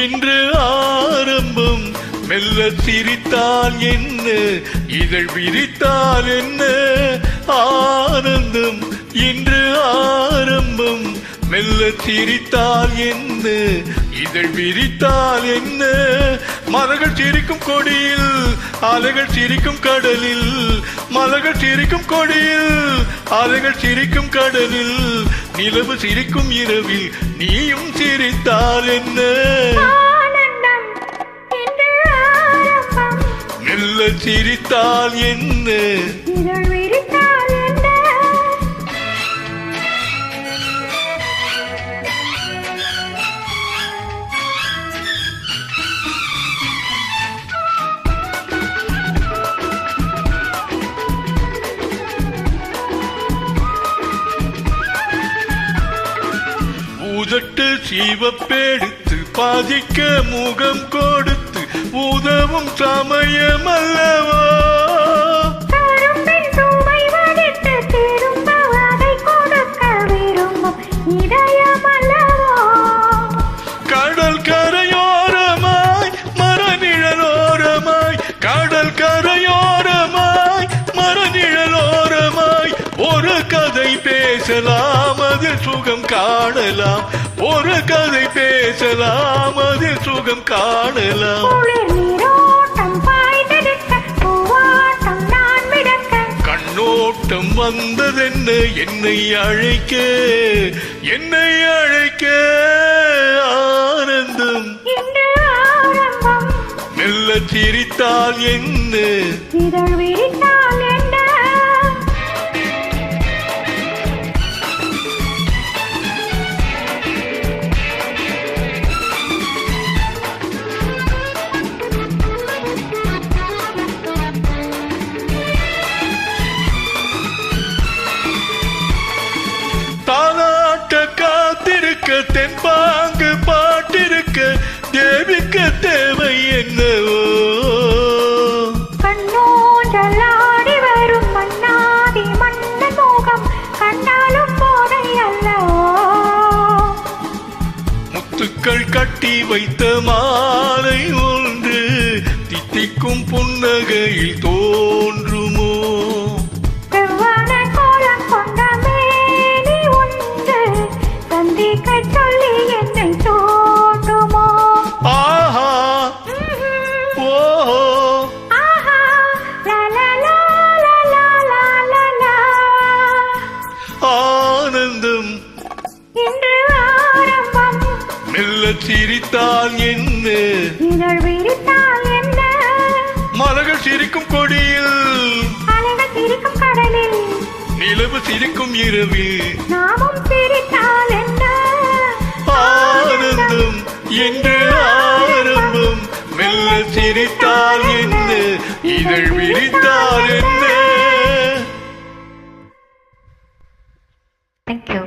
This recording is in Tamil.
இன்று ஆரம்பம். மெல்ல சிரித்தால் என்ன, இதழ் விரித்தால் என்ன, ஆனந்தம். இன்று ஆரம்பம். மெல்ல சிரித்தால் என்ன, இதழ் விரித்தால் என்ன, மலர்கள் சிரிக்கும் கொடியில், அலைகள் சிரிக்கும் கடலில், மலர்கள் சிரிக்கும் கொடியில், அலைகள் சிரிக்கும் கடலில், நிலவு சிரிக்கும் இரவில் நீயும் சிரித்தால் என்ன, மெல்ல சிரித்தால் என்ன, உதட்டு சிவப்பெடுத்து பாதிக்க முகம் கொடுத்து உதவும் சமயம் அல்லவோ, கடல் கரையோரமாய் மரநிழலோரமாய், கடல் கரையோரமாய் மரநிழலோரமாய் ஒரு கதை பேசலாம், அதில் சுகம் காணலாம், ஒரு கதை பேசலாம், அதில் சுகம் காணலாம். கண்ணோட்டம் வந்ததென்ன என்னை அழைக்க, என்னை அழைக்க, ஆனந்தம். மெல்ல சிரித்தால் என்ன, இதழ் விரித்தால் என்ன, தாலாட்ட காத்திருக்க தென்பாங்கு பாட்டிருக்க தேவிக்க தேவை என்னவோ, கண்ணோஞ்சலாடி வரும் மன்னாதி மன்னன் மோகம் கண்டாலும் போதை அல்லவோ, முத்துக்கள் கட்டி வைத்த மாலை ஒன்று தித்திக்கும் புன்னகையில் தோன்றுமோ, சொல்லி என்னை தோன்றுமோ, ஆஹா ஓஹோ, ஆஹா லா லா லா லா லா லா லா, ஆனந்தம். இன்று ஆரம்பம். மெல்ல சிரித்தால் என்ன, இதழ் விரித்தால் என்ன, மலர்கள் சிரிக்கும் கொடியில், அலைகள் சிரிக்கும் கடலில், நிலவு சிரிக்கும் இரவில் நாமும் சிரித்தால் என்ன, ஆனந்தம். என்று ஆரம்பம். மெல்ல சிரித்தால் என்ன, இதழ் விரித்தால் என்ன. Thank you.